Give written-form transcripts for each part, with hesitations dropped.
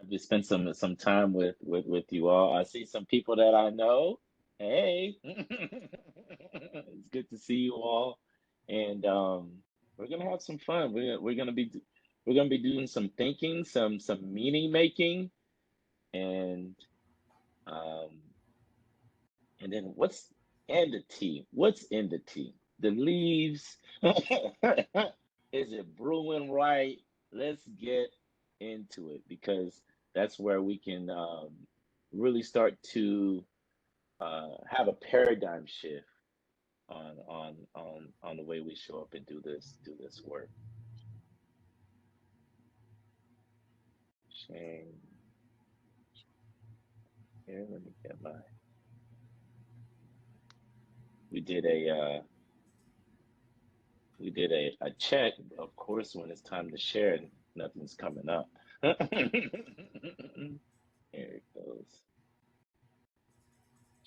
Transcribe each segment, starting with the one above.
I've just spent some time with you all. I see some people that I know. Hey, it's good to see you all, and we're gonna have some fun. We're gonna be doing some thinking, some meaning making, and um, and then what's and the tea? What's in the tea? The leaves. Is it brewing right? Let's get into it because that's where we can really start to have a paradigm shift on the way we show up and do this work. Shame. Here, let me get my. We did a check. Of course, when it's time to share, nothing's coming up. Here it goes.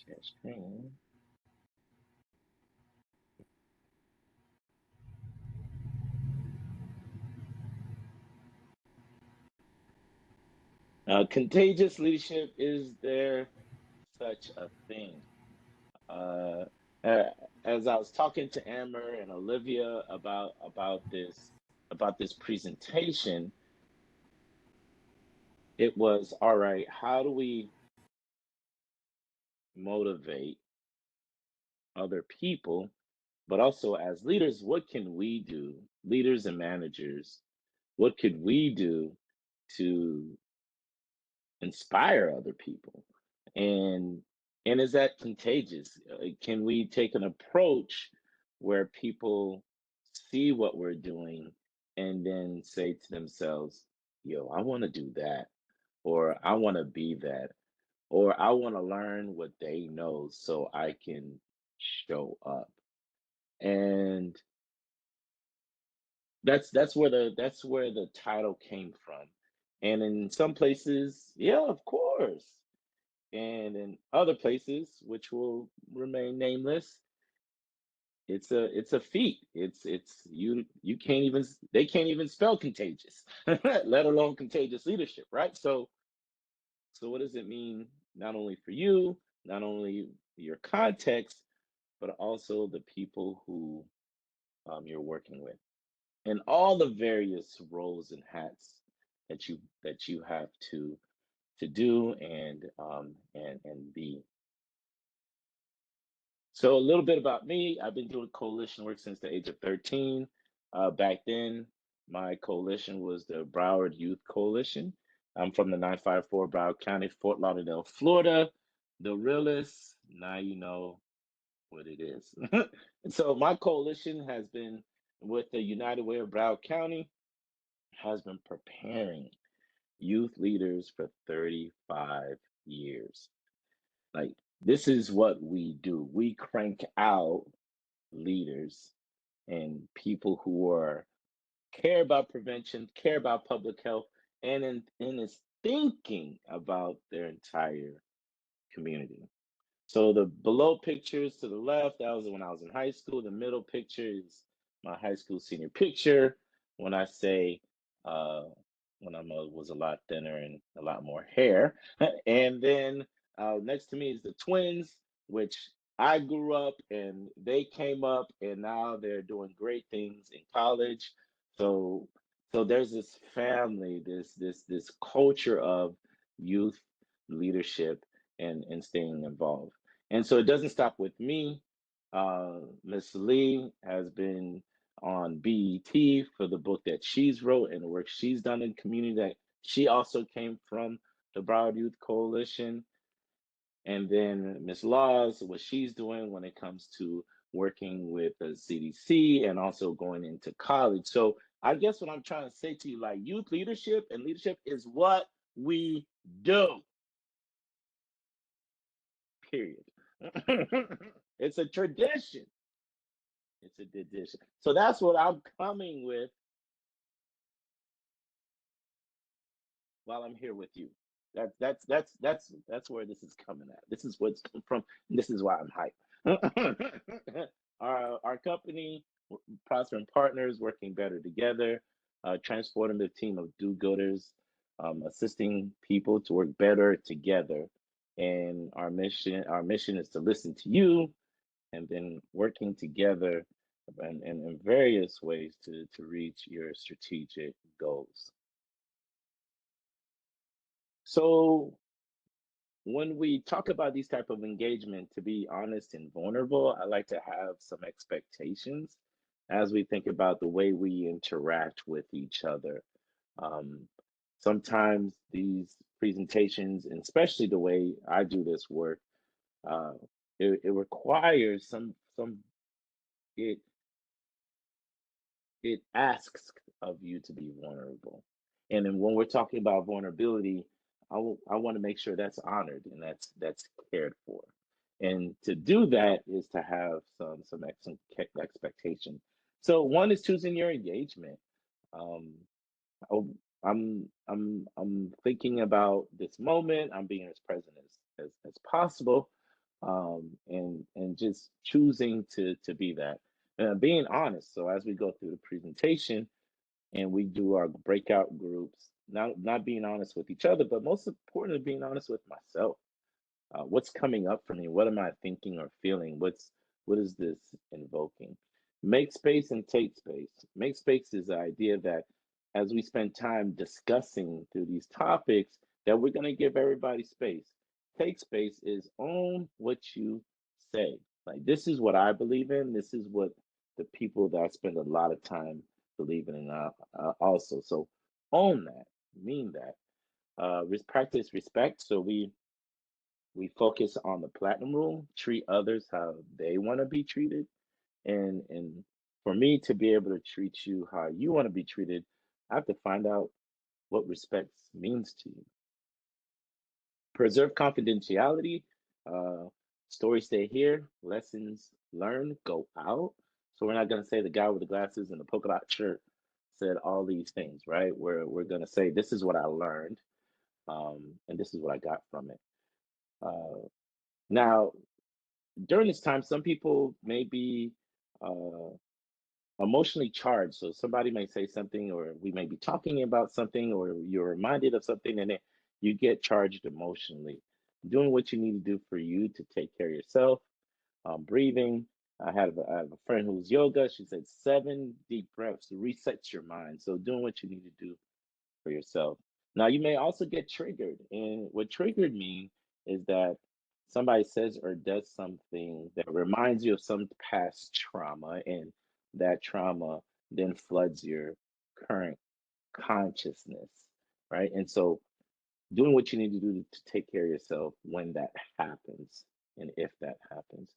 Share screen. Contagious leadership, is there such a thing? Uh, uh, as I was talking to Amber and Olivia about this presentation, it was all right. How do we motivate other people, but also as leaders, what can we do, leaders and managers? What could we do to inspire other people? And and is that contagious? Can we take an approach where people see what we're doing and then say to themselves, "Yo, I want to do that," or "I want to be that," or "I want to learn what they know so I can show up." And that's where the title came from. And in some places, yeah, of course. And in other places, which will remain nameless, it's a feat. It's you can't even they can't even spell contagious, let alone contagious leadership, right? So what does it mean not only for you, not only your context, but also the people who you're working with, and all the various roles and hats that you have to do and be. So a little bit about me. I've been doing coalition work since the age of 13. Back then, my coalition was the Broward Youth Coalition. I'm from the 954 Broward County, Fort Lauderdale, Florida. The realest, now you know what it is. And so my coalition has been with the United Way of Broward County, has been preparing youth leaders for 35 years. Like, this is what we do. We crank out leaders and people who are care about prevention, care about public health, and is thinking about their entire community. So the below pictures to the left, that was when I was in high school. The middle picture is my high school senior picture. When I say uh, when I was a lot thinner and a lot more hair, and then next to me is the twins, which I grew up and they came up and now they're doing great things in college. So so there's this family, this culture of youth leadership and staying involved. And so it doesn't stop with me. Miss Lee has been on BET for the book that she's wrote and the work she's done in community. That she also came from the Broward Youth Coalition. And then Miss Laws, what she's doing when it comes to working with the CDC and also going into college. So I guess what I'm trying to say to you, like, youth leadership and leadership is what we do, period. It's a tradition. It's a tradition. So that's what I'm coming with while I'm here with you. That's where this is coming at. This is what's come from. And this is why I'm hyped. Our company, Prosper and Partners, working better together, a transformative team of do-gooders. assisting people to work better together. And our mission is to listen to you and then working together in various ways to reach your strategic goals. So when we talk about these type of engagement, to be honest and vulnerable, I like to have some expectations as we think about the way we interact with each other. Um, Sometimes these presentations, and especially the way I do this work, uh, it requires some it it asks of you to be vulnerable. And then when we're talking about vulnerability, I want to make sure that's honored and that's cared for. And to do that is to have some expectation. So one is choosing your engagement. Um, oh, I'm thinking about this moment. I'm being as present as possible, and just choosing to be that. Being honest. So as we go through the presentation and we do our breakout groups, not being honest with each other, but most importantly, being honest with myself. What's coming up for me? What am I thinking or feeling? What is this invoking? Make space and take space. Make space is the idea that as we spend time discussing through these topics, that we're going to give everybody space. Take space is own what you say. Like, this is what I believe in. This is what the people that I spend a lot of time believing in also. So own that, mean that. Practice respect. So we focus on the platinum rule, treat others how they want to be treated. And for me to be able to treat you how you want to be treated, I have to find out what respect means to you. Preserve confidentiality. Uh, Stories stay here, lessons learned go out. So we're not going to say the guy with the glasses and the polka dot shirt said all these things, right? We're going to say this is what I learned, and this is what I got from it. Now, during this time, some people may be uh, emotionally charged. So somebody may say something, or we may be talking about something, or you're reminded of something, and then you get charged emotionally. Doing what you need to do for you to take care of yourself, breathing. I have a friend who's yoga. She said 7 deep breaths resets your mind. So doing what you need to do for yourself. Now, you may also get triggered. And what triggered mean is that somebody says or does something that reminds you of some past trauma, and that trauma then floods your current consciousness, right? And so, doing what you need to do to take care of yourself when that happens and if that happens.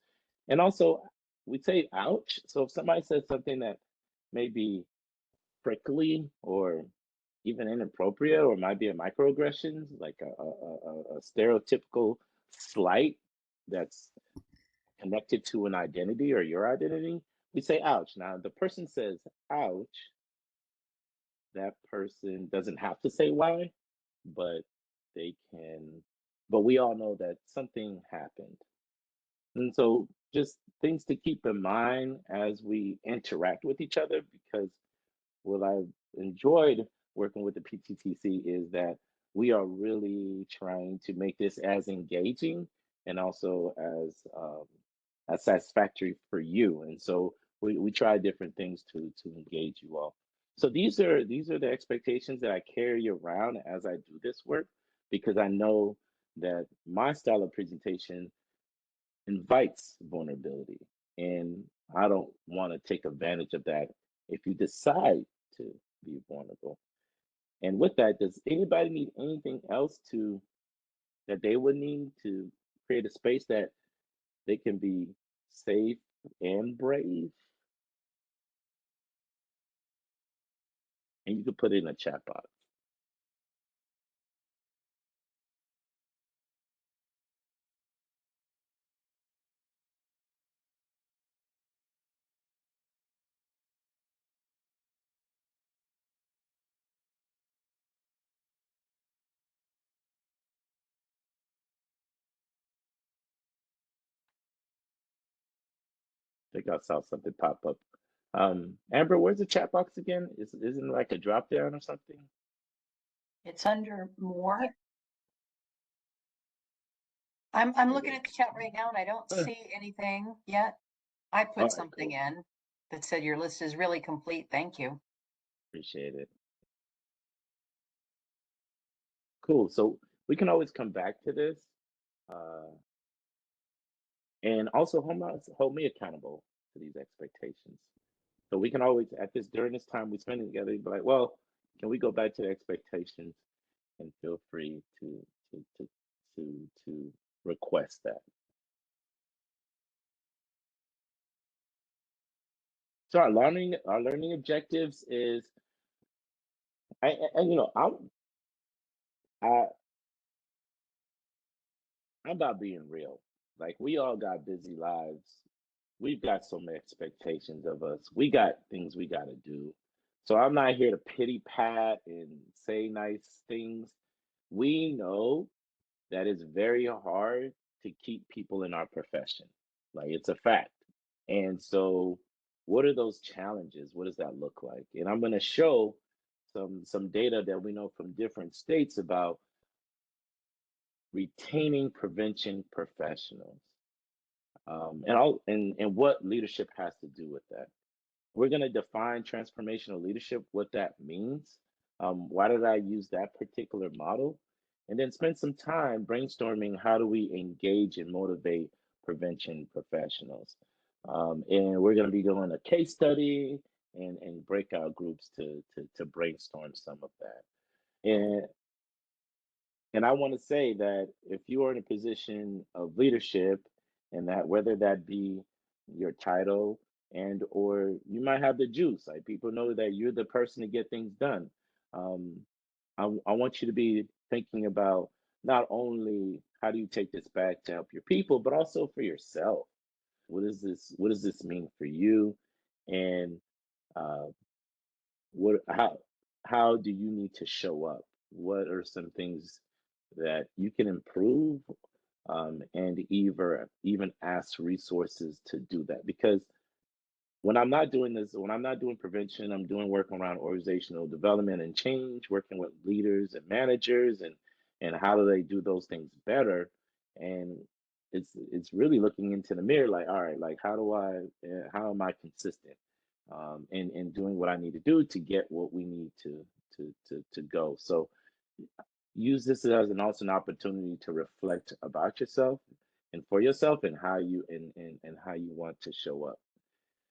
And also, we say ouch. So, if somebody says something that may be prickly or even inappropriate or might be a microaggression, like a stereotypical slight that's connected to an identity or your identity, we say ouch. Now, the person says ouch, that person doesn't have to say why, but they can, but we all know that something happened. And so, just things to keep in mind as we interact with each other, because what I've enjoyed working with the PTTC is that we are really trying to make this as engaging and also as satisfactory for you. And so we try different things to engage you all. So these are the expectations that I carry around as I do this work, because I know that my style of presentation invites vulnerability. And I don't want to take advantage of that if you decide to be vulnerable. And with that, does anybody need anything else to that they would need to create a space that they can be safe and brave? And you can put it in a chat box. I think I saw something pop up. Amber, where's the chat box again? Isn't it like a drop down or something? It's under more. I'm looking at the chat right now and I don't see anything yet. I All put right, something cool. in that said your list is really complete. Thank you. Appreciate it. Cool. So we can always come back to this, uh, and also hold me accountable to these expectations. So we can always at this during this time we spend together, be like, well, can we go back to the expectations and feel free to request that. So our learning objectives is and I I'm about being real. Like we all got busy lives. We've got some expectations of us. We got things we got to do. So I'm not here to pity pat and say nice things. We know that it's very hard to keep people in our profession. Like it's a fact. And so what are those challenges? What does that look like? And I'm going to show some data that we know from different states about retaining prevention professionals. And what leadership has to do with that. We're going to define transformational leadership, what that means. Why did I use that particular model? And then spend some time brainstorming how do we engage and motivate prevention professionals. And we're going to be doing a case study and breakout groups to brainstorm some of that. And and I want to say that if you are in a position of leadership, and that whether that be your title and or you might have the juice, like people know that you're the person to get things done. Um, I want you to be thinking about not only how do you take this back to help your people, but also for yourself. What does this mean for you? And uh, what how do you need to show up? What are some things that you can improve, and even ask resources to do that? Because when I'm not doing prevention, I'm doing work around organizational development and change, working with leaders and managers, and how do they do those things better. And it's really looking into the mirror, like, all right, like how am I consistent, in doing what I need to do to get what we need to go. So use this as an opportunity to reflect about yourself and for yourself, and how you want to show up.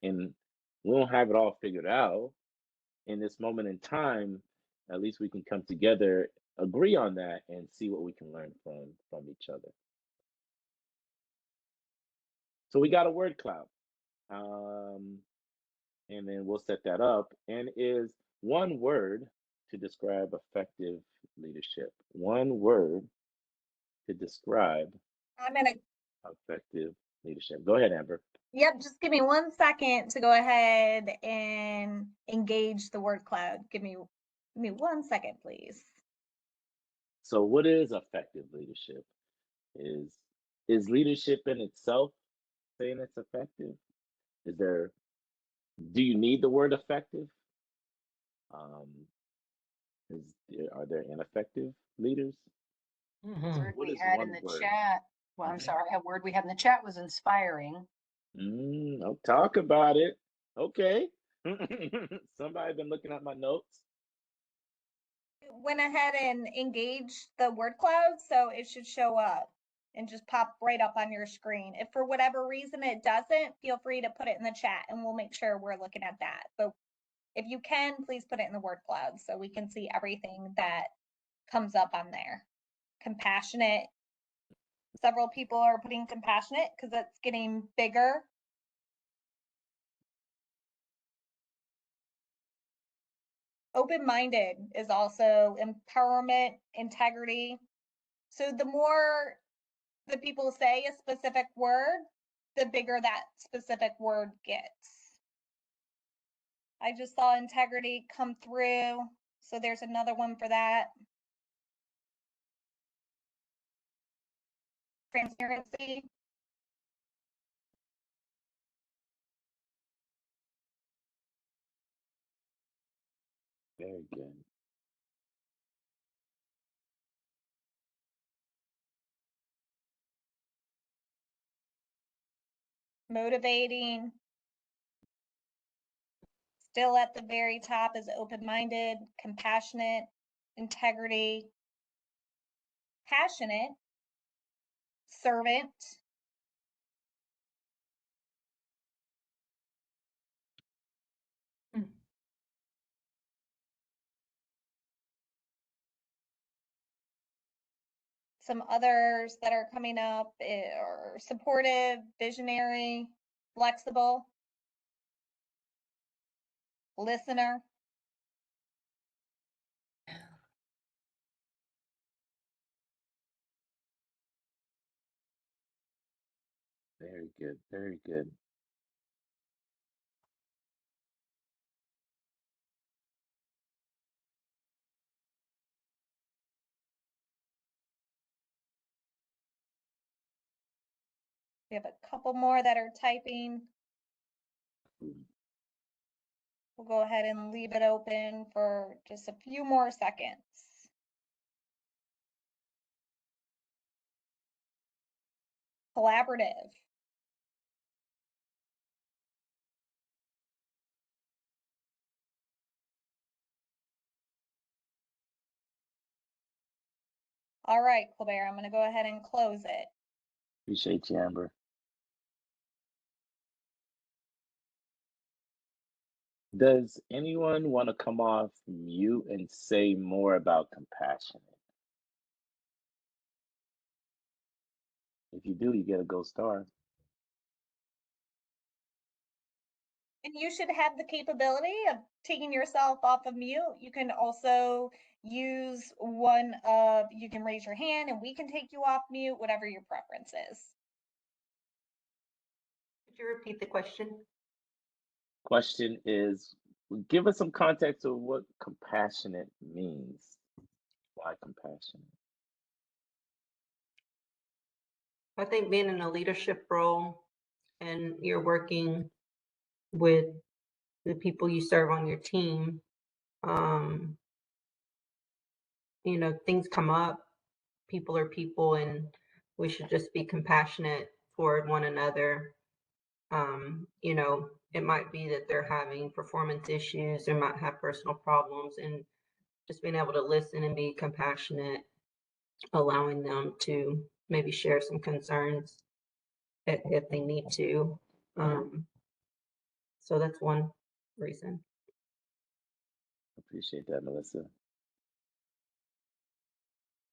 And we don't have it all figured out in this moment in time. At least we can come together, agree on that, and see what we can learn from each other. So we got a word cloud, um, and then we'll set that up. And is one word to describe effective leadership. One word to describe I'm gonna, effective leadership. Go ahead, Amber. yep, just give me 1 second to go ahead and engage the word cloud. Give me 1 second, please. So, what is effective leadership? Is is leadership in itself saying it's effective? Is there Do you need the word effective? Um, are there ineffective leaders? Word What we is had in one the word? chat. Well, I'm Mhm. sorry. A word we had in the chat was inspiring. I'll talk about it. Okay. Somebody been looking at my notes. Went ahead and engaged the word cloud, so it should show up and just pop right up on your screen. If for whatever reason it doesn't, feel free to put it in the chat and we'll make sure we're looking at that. But if you can, please put it in the word cloud so we can see everything that comes up on there. Compassionate. Several people are putting compassionate because it's getting bigger. Open-minded is also empowerment, integrity. So the more the people say a specific word, the bigger that specific word gets. I just saw integrity come through. So there's another one for that. Transparency. Very good. motivating. Still at the very top is open-minded, compassionate, integrity, passionate, servant, some others that are coming up are supportive, visionary, flexible, listener. Very good. Very good. We have a couple more that are typing. We'll go ahead and leave it open for just a few more seconds. Collaborative. All right, Colbert, I'm going to go ahead and close it. Appreciate you, Amber. Does anyone want to come off mute and say more about compassionate? If you do, you get a gold star. And you should have the capability of taking yourself off of mute. You can also use you can raise your hand and we can take you off mute, whatever your preference is. Could you repeat the question? Question is, give us some context of what compassionate means. Why compassionate? I think being in a leadership role and you're working with the people you serve on your team, things come up, people are people, and we should just be compassionate toward one another. It might be that they're having performance issues, they might have personal problems, and just being able to listen and be compassionate, allowing them to maybe share some concerns if they need to. So that's one reason. Appreciate that, Melissa.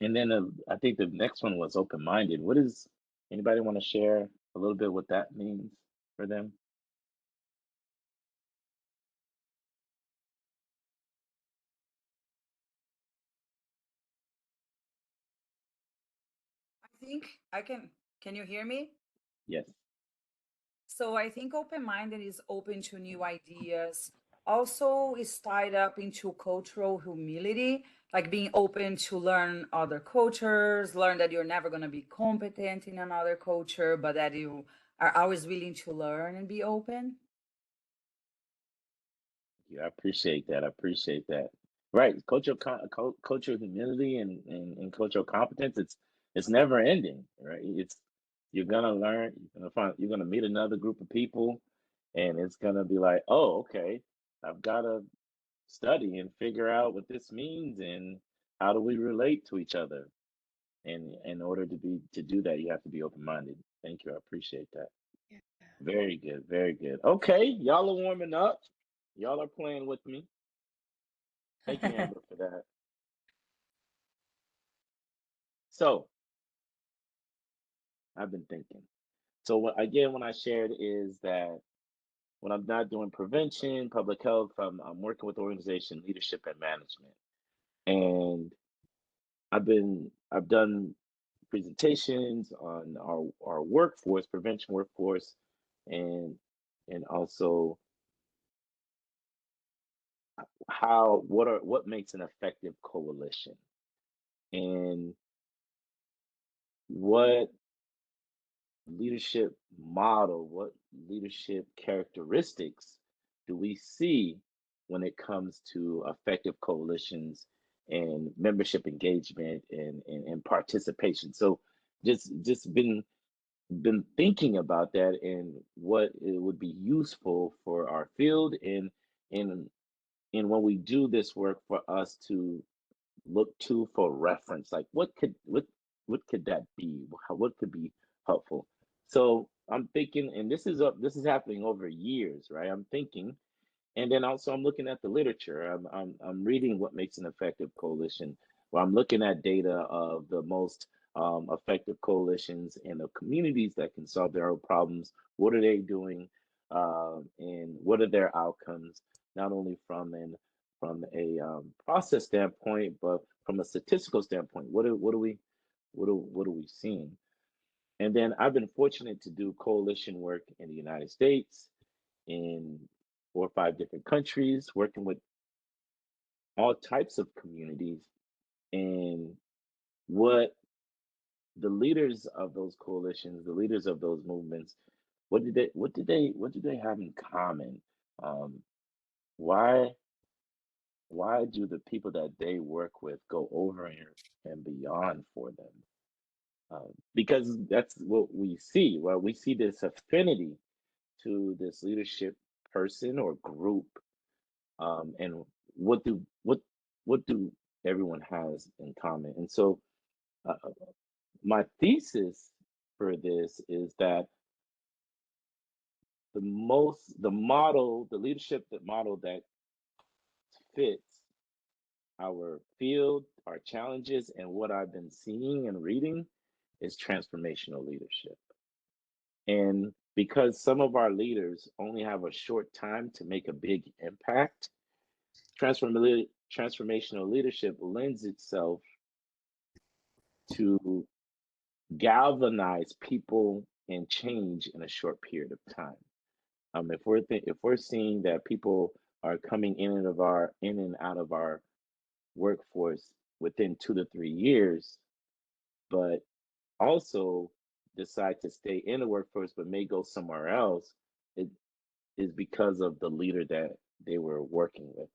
And then I think the next one was open-minded. Anybody want to share a little bit what that means for them? I think I can you hear me? Yes. So I think open-minded is open to new ideas. Also is tied up into cultural humility, like being open to learn other cultures, learn that you're never going to be competent in another culture, but that you are always willing to learn and be open. Yeah, I appreciate that. I appreciate that. Right. Cultural humility and cultural competence, it's never ending, right? You're gonna learn, you're gonna meet another group of people, and it's gonna be like, oh, okay, I've gotta study and figure out what this means and how do we relate to each other. And in order to do that, you have to be open-minded. Thank you. I appreciate that. Yeah. Very good, very good. Okay, y'all are warming up. Y'all are playing with me. Thank you, Amber, for that. So I've been thinking. So when I shared is that when I'm not doing prevention, public health, I'm working with organization leadership and management. And I've done presentations on our workforce, prevention workforce, and also what makes an effective coalition, and what leadership model, what leadership characteristics do we see when it comes to effective coalitions and membership engagement and participation? So just been been thinking about that and what it would be useful for our field, and and when we do this work, for us to look to for reference, like what could that be? What could be helpful? So I'm thinking, and this is happening over years, right? I'm thinking, and then also I'm looking at the literature. I'm reading what makes an effective coalition. Well, I'm looking at data of the most effective coalitions and the communities that can solve their own problems. What are they doing, and what are their outcomes? Not only from a process standpoint, but from a statistical standpoint. What are we seeing? And then I've been fortunate to do coalition work in the United States, in 4 or 5 different countries, working with all types of communities, and what the leaders of those coalitions, the leaders of those movements, what do they have in common? Um, why why do the people that they work with go over and beyond for them? Because that's what we see. Well, we see this affinity to this leadership person or group, and what do what what do everyone has in common? And so, uh, my thesis for this is that the leadership that model that fits our field, our challenges, and what I've been seeing and reading is transformational leadership. And because some of our leaders only have a short time to make a big impact, transformational leadership lends itself to galvanize people and change in a short period of time. If we're seeing that people are coming in and out of our workforce within 2 to 3 years, but also decide to stay in the workforce but may go somewhere else, it is because of the leader that they were working with,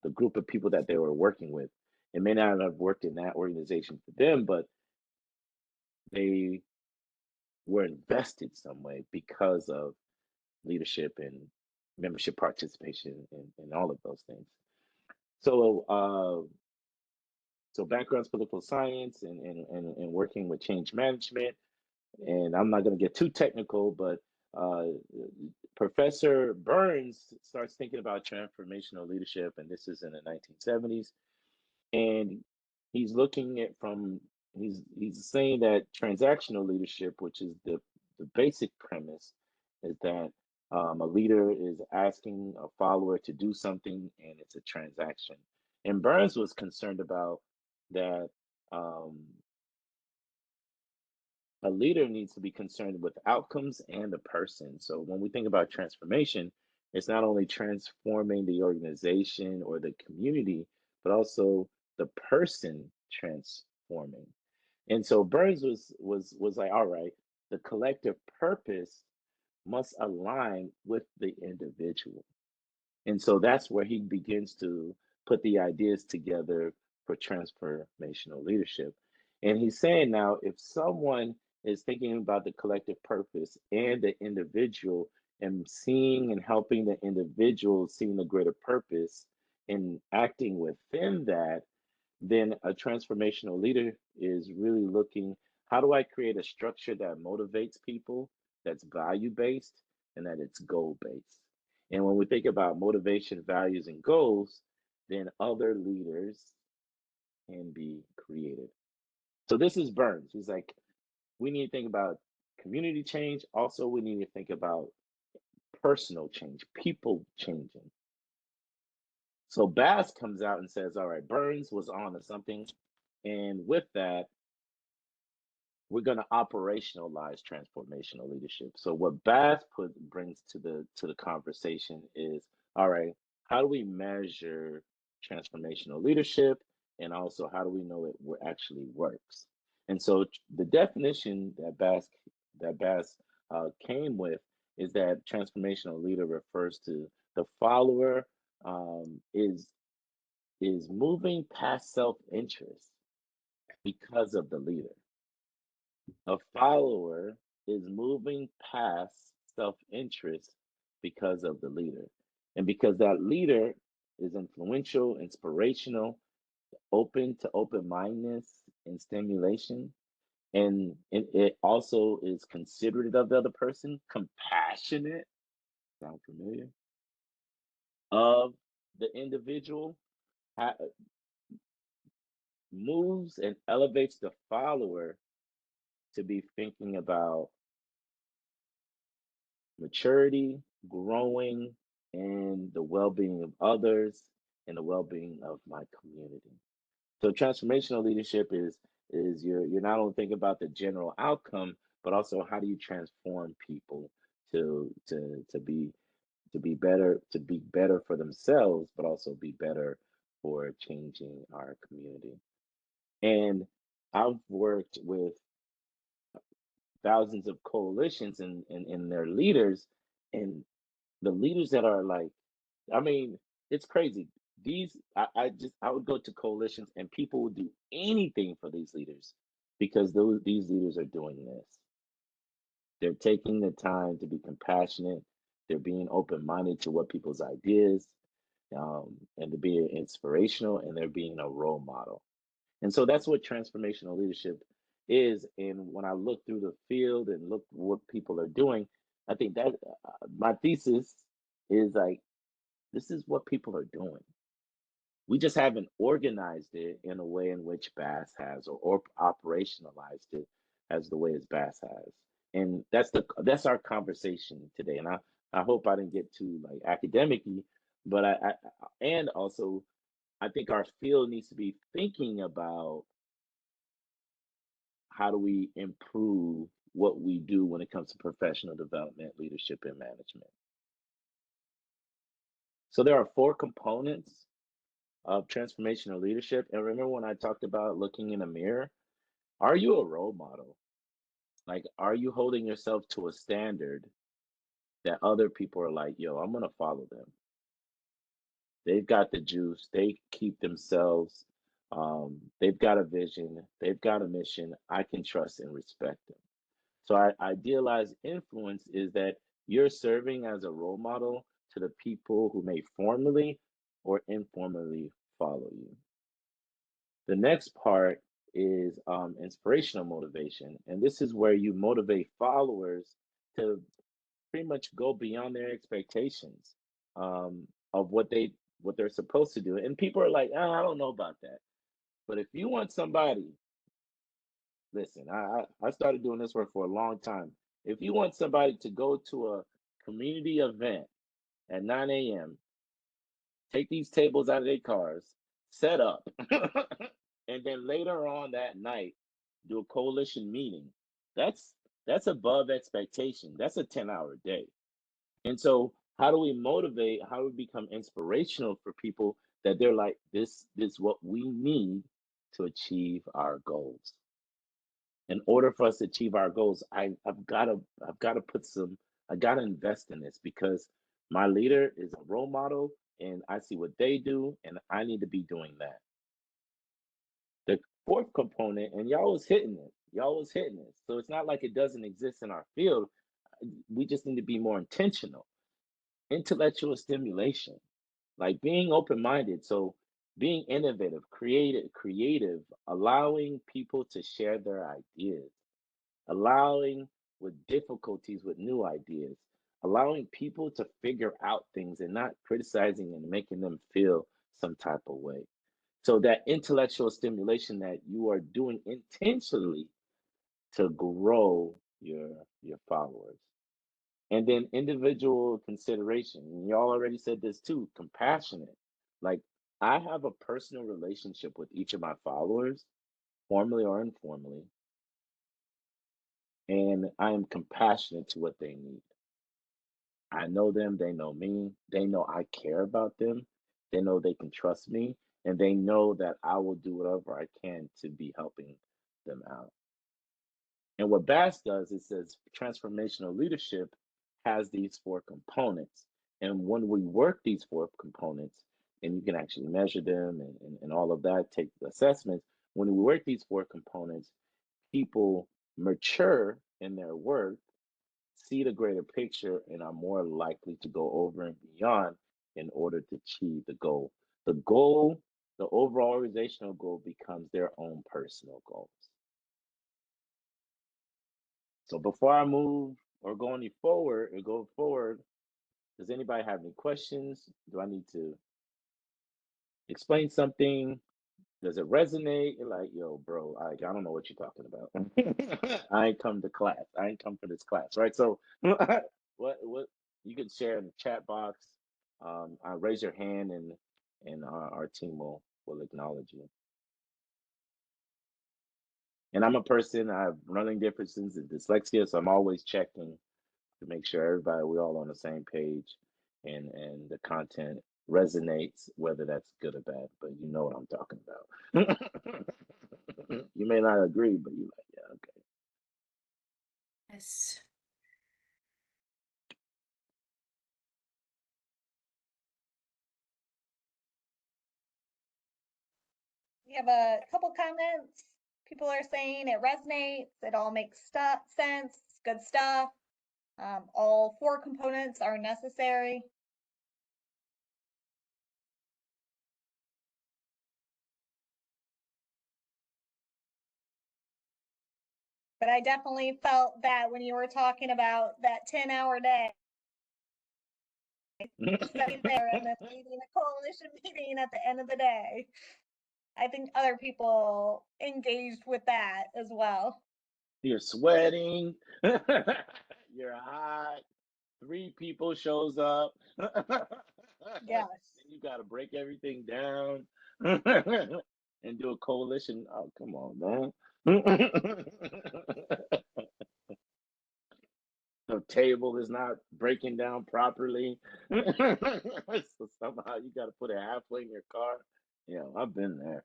the group of people that they were working with. It may not have worked in that organization for them, but they were invested some way because of leadership and membership participation and all of those things. So, so background's political science and working with change management. And I'm not going to get too technical, but uh, Professor Burns starts thinking about transformational leadership, and this is in the 1970s. And he's looking at from he's saying that transactional leadership, which is the basic premise, is that a leader is asking a follower to do something, and it's a transaction. And Burns was concerned about that. Um, a leader needs to be concerned with outcomes and the person. So when we think about transformation, it's not only transforming the organization or the community, but also the person transforming. And so Burns was like, all right, the collective purpose must align with the individual. And so that's where he begins to put the ideas together for transformational leadership. And he's saying now, if someone is thinking about the collective purpose and the individual and seeing and helping the individual seeing the greater purpose and acting within that, then a transformational leader is really looking, how do I create a structure that motivates people, that's value based, and that it's goal based? And when we think about motivation, values, and goals, then other leaders can be created. So this is Burns. He's like, we need to think about community change. Also, we need to think about personal change, people changing. So Bass comes out and says, all right, Burns was on to something. And with that, we're going to operationalize transformational leadership. So what Bass brings to the conversation is, all right, how do we measure transformational leadership, and also how do we know actually works? And so the definition that Bass came with is that transformational leader refers to the follower, is moving past self-interest because of the leader. A follower is moving past self-interest because of the leader. And because that leader is influential, inspirational, open to open-mindedness and stimulation. And it also is considerate of the other person, compassionate, sound familiar, of the individual, ha- moves and elevates the follower to be thinking about maturity, growing, and the well-being of others and the well-being of my community. So transformational leadership is you're not only thinking about the general outcome, but also how do you transform people to be better for themselves, but also be better for changing our community. And I've worked with thousands of coalitions and their leaders, and the leaders that are like, I mean, it's crazy. I would go to coalitions and people would do anything for these leaders because these leaders are doing this. They're taking the time to be compassionate. They're being open-minded to what people's ideas, and to be inspirational, and they're being a role model. And so that's what transformational leadership is. And when I look through the field and look what people are doing, I think that my thesis is like, this is what people are doing. We just haven't organized it in a way in which Bass has, or operationalized it as the way as Bass has. And that's our conversation today. And I hope I didn't get too like academic-y, but and also I think our field needs to be thinking about how do we improve what we do when it comes to professional development, leadership, and management. So there are 4 components of transformational leadership. And remember when I talked about looking in a mirror? Are you a role model? Like, are you holding yourself to a standard that other people are like, yo, I'm going to follow them? They've got the juice. They keep themselves. They've got a vision. They've got a mission. I can trust and respect them. So I idealize influence is that you're serving as a role model to the people who may formally or informally follow you. The next part is inspirational motivation. And this is where you motivate followers to pretty much go beyond their expectations, of what they're supposed to do. And people are like, oh, I don't know about that. But if you want somebody, listen, I started doing this work for a long time. If you want somebody to go to a community event at 9 a.m., take these tables out of their cars, set up, and then later on that night do a coalition meeting, that's above expectation. That's a 10-hour day. And so how do we motivate, how do we become inspirational for people that they're like, this is what we need to achieve our goals? In order for us to achieve our goals, I've got to I got to invest in this because my leader is a role model and I see what they do and I need to be doing that. The 4th component, and y'all was hitting it, so it's not like it doesn't exist in our field. We just need to be more intentional. Intellectual stimulation, like being open-minded. So being innovative, creative, allowing people to share their ideas, allowing with difficulties with new ideas, allowing people to figure out things and not criticizing and making them feel some type of way. So that intellectual stimulation that you are doing intentionally to grow your followers. And then individual consideration. And y'all already said this too, compassionate. Like I have a personal relationship with each of my followers, formally or informally, and I am compassionate to what they need. I know them, they know me, they know I care about them, they know they can trust me, and they know that I will do whatever I can to be helping them out. And what Bass does, it says transformational leadership has these 4 components. And when we work these 4 components, and you can actually measure them and all of that, take the assessments, when we work these 4 components, people mature in their work, see the greater picture, and are more likely to go over and beyond in order to achieve the goal. The goal, the overall organizational goal, becomes their own personal goals. So before I move or go any forward or go forward, does anybody have any questions? Do I need to explain something? Does it resonate? You're like, yo, bro, I don't know what you're talking about. I ain't come to class. I ain't come for this class, right? So, what you can share in the chat box. Raise your hand, and our team will acknowledge you. And I'm a person. I have running differences and dyslexia, so I'm always checking to make sure everybody we all on the same page, and the content resonates, whether that's good or bad. But you know what I'm talking about. You may not agree, but you like, yeah, okay. Yes. We have a couple comments. People are saying it resonates. It all makes sense. Good stuff. All 4 components are necessary. But I definitely felt that when you were talking about that 10-hour day, sitting there and then leading a coalition meeting at the end of the day. I think other people engaged with that as well. You're sweating. You're hot. 3 people shows up. Yes. You got to break everything down and do a coalition. Oh, come on, man. The table is not breaking down properly. So somehow you got to put it halfway in your car. Yeah, I've been there.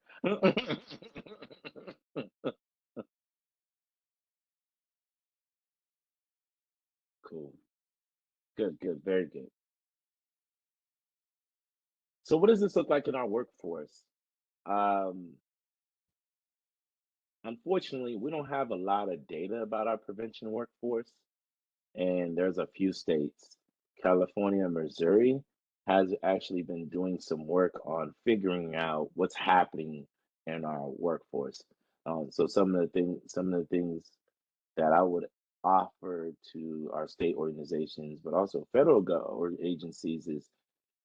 Cool. Good, good, very good. So what does this look like in our workforce? Um, Unfortunately, we don't have a lot of data about our prevention workforce, and there's a few states. California and Missouri has actually been doing some work on figuring out what's happening in our workforce. So some of the things that I would offer to our state organizations, but also federal agencies, is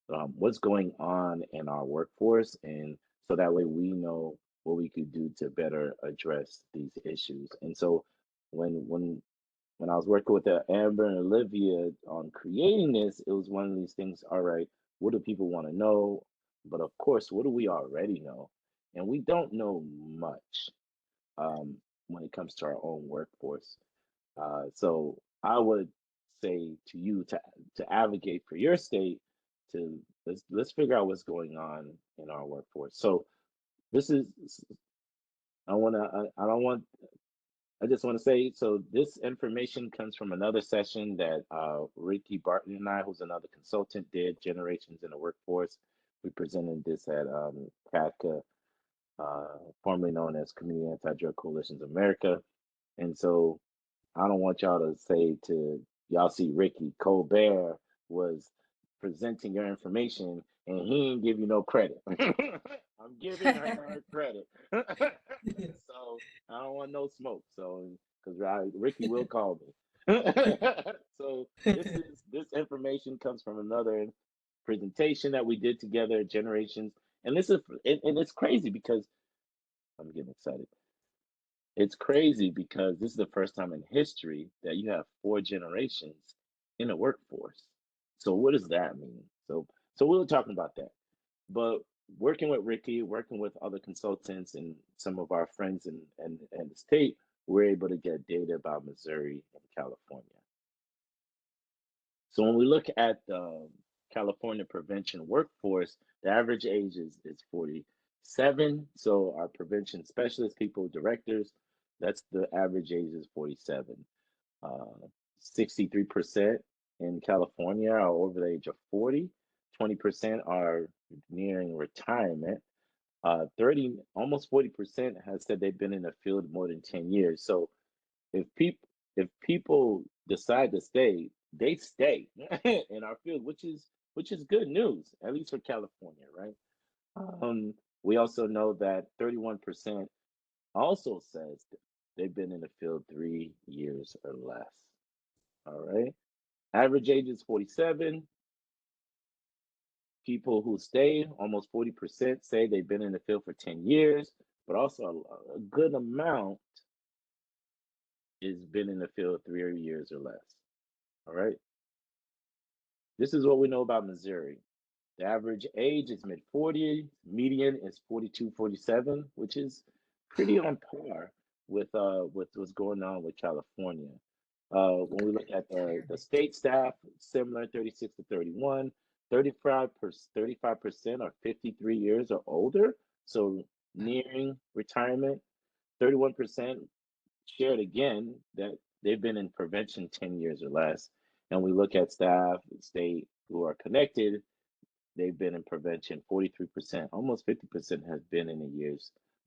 what's going on in our workforce, and so that way we know what we could do to better address these issues. And so when I was working with Amber and Olivia on creating this, it was one of these things. All right, what do people want to know? But of course, what do we already know? And we don't know much um, when it comes to our own workforce. So I would say to you to advocate for your state, to let's figure out what's going on in our workforce. So this is I don't want I just want to say, so this information comes from another session that Ricky Barton and I, who's another consultant, did, Generations in the Workforce. We presented this at CACA, formerly known as Community Anti-Drug Coalitions America. And so I don't want y'all to say to y'all see Ricky Colbert was presenting your information and he didn't give you no credit. I'm giving her credit. So I don't want no smoke. So because Ricky will call me. So this information comes from another presentation that we did together at Generations. And this is and it's crazy because I'm getting excited. It's crazy because this is the first time in history that you have 4 generations in a workforce. So what does that mean? So we were talking about that. But working with Ricky, working with other consultants and some of our friends and the state, we're able to get data about Missouri and California. So when we look at the California prevention workforce, the average age is 47. So our prevention specialists, people, directors, that's the average age is 47. 63% in California are over the age of 40. 20% are nearing retirement. 30, almost 40% has said they've been in the field more than 10 years. So if people decide to stay, they stay in our field, which is good news, at least for California, right? Um, we also know that 31% also says that they've been in the field 3 years or less. All right. Average age is 47. People who stay, almost 40% say they've been in the field for 10 years, but also a good amount has been in the field 3 years or less. All right. This is what we know about Missouri. The average age is mid 40s, median is 42, 47, which is pretty on par with what's going on with California. When we look at the state staff, similar 36 to 31, 35% are 53 years or older, so nearing retirement. 31% shared again that they've been in prevention 10 years or less. And we look at staff, state who are connected, they've been in prevention 43%, almost 50% has been in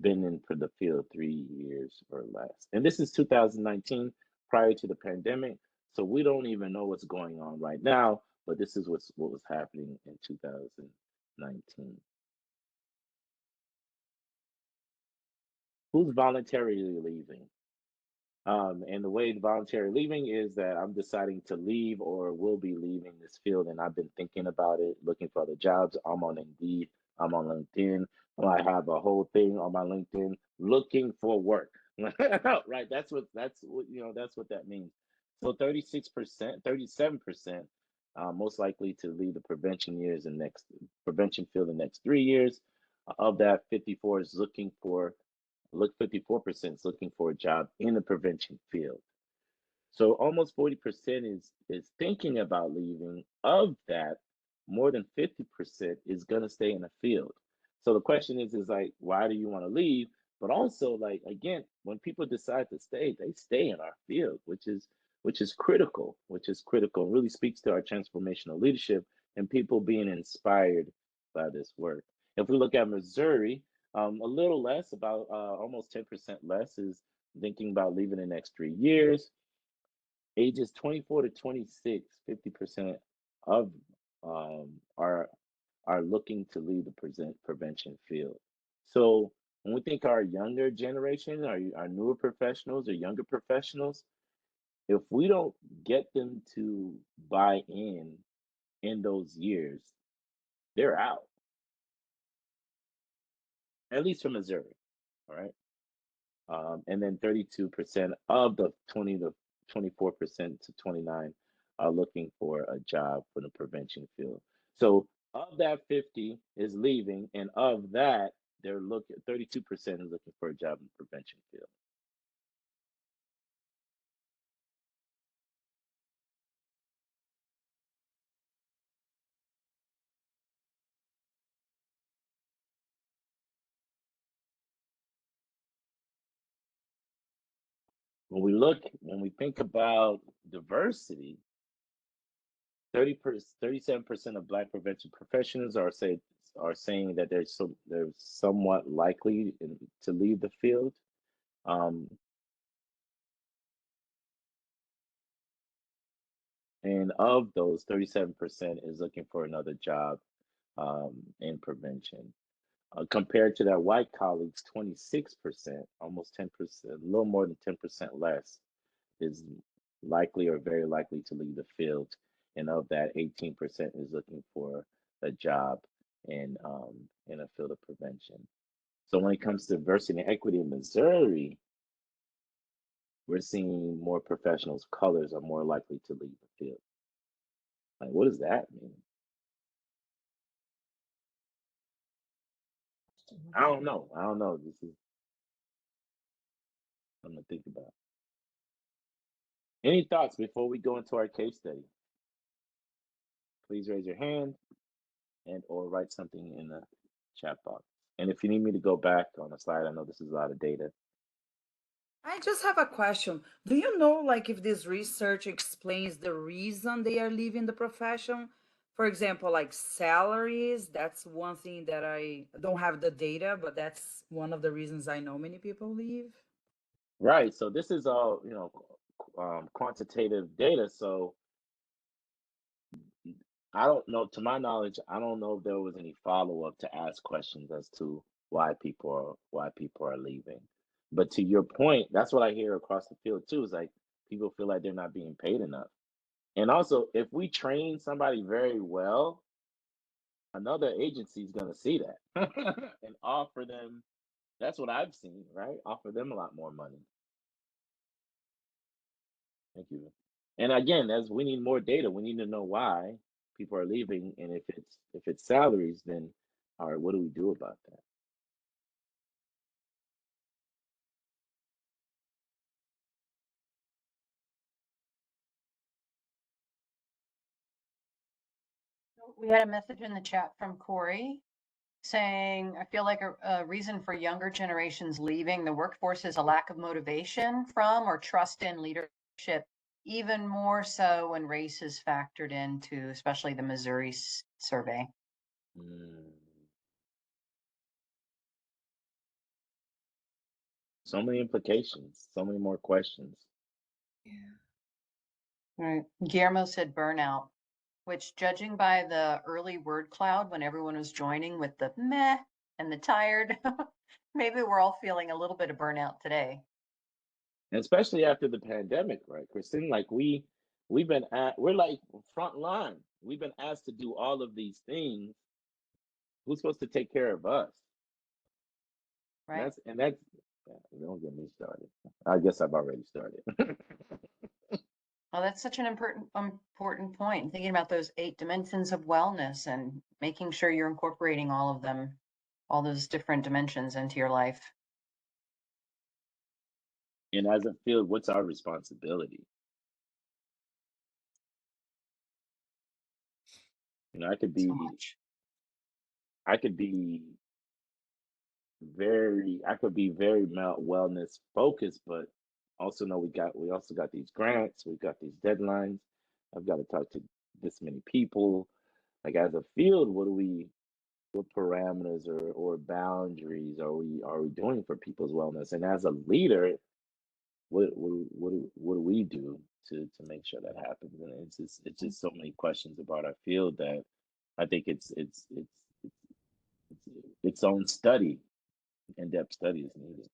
been in for the field 3 years or less. And this is 2019, prior to the pandemic. So we don't even know what's going on right now, but this is what was happening in 2019. Who's voluntarily leaving? And the way voluntary leaving is that I'm deciding to leave or will be leaving this field, and I've been thinking about it, looking for other jobs. I'm on Indeed, I'm on LinkedIn. I have a whole thing on my LinkedIn, looking for work. Right? That's what that means. So 36%, 37%, most likely to leave the prevention field the next 3 years. Of that, 54% is looking for a job in the prevention field. So almost 40% is thinking about leaving. Of that, more than 50% is gonna stay in the field. So the question is like, why do you want to leave? But also, like, again, when people decide to stay, they stay in our field, which is critical, really speaks to our transformational leadership and people being inspired by this work. If we look at Missouri, a little less, about almost 10% less, is thinking about leaving the next 3 years. Ages 24 to 26, 50% of um, are looking to leave the prevention field. So when we think our younger generation, our newer professionals or younger professionals, if we don't get them to buy in those years, they're out, at least from Missouri. All right. And then 32% of the 20 to 24% to 29 are looking for a job for the prevention field. So of that 50 is leaving, and of that, 32% is looking for a job in the prevention field. When we think about diversity, 37% of Black prevention professionals are saying that they're somewhat likely to leave the field. And of those, 37% is looking for another job in prevention. Compared to their white colleagues, 26%, almost 10%, a little more than 10% less, is likely or very likely to leave the field. And of that, 18% is looking for a job in a field of prevention. So when it comes to diversity and equity in Missouri, we're seeing more professionals of colors are more likely to leave the field. Like, what does that mean? I don't know. This is something to think about. Any thoughts before we go into our case study? Please raise your hand and or write something in the chat box. And if you need me to go back on the slide, I know this is a lot of data. I just have a question. Do you know, like, if this research explains the reason they are leaving the profession? For example, like salaries, that's one thing that I don't have the data, but that's one of the reasons I know many people leave. Right. So this is all, quantitative data. So I don't know, to my knowledge, I don't know if there was any follow-up to ask questions as to why people are leaving. But to your point, that's what I hear across the field too, is like people feel like they're not being paid enough. And also, if we train somebody very well, another agency is going to see that and offer them. That's what I've seen, right? Offer them a lot more money. Thank you. And again, as we need more data, we need to know why people are leaving, and if it's salaries, then all right, what do we do about that? We had a message in the chat from Corey saying, I feel like a reason for younger generations leaving the workforce is a lack of motivation from or trust in leadership, even more so when race is factored into, especially the Missouri survey. Mm. So many implications, so many more questions. Right. Guillermo said burnout, which judging by the early word cloud when everyone was joining with the meh and the tired, maybe we're all feeling a little bit of burnout today. And especially after the pandemic, right, Kristen? Like we're like front line. We've been asked to do all of these things. Who's supposed to take care of us? Right. That's yeah, don't get me started. I guess I've already started. Well, that's such an important point. Thinking about those 8 dimensions of wellness and making sure you're incorporating all of them, all those different dimensions into your life. And as a field, what's our responsibility? I could So be much. I could be very wellness focused, but also know we also got these grants, we've got these deadlines. I've got to talk to this many people. Like as a field, what parameters or boundaries are we doing for people's wellness? And as a leader, what do we do to make sure that happens? And it's just so many questions about our field that I think its own study, in-depth study is needed.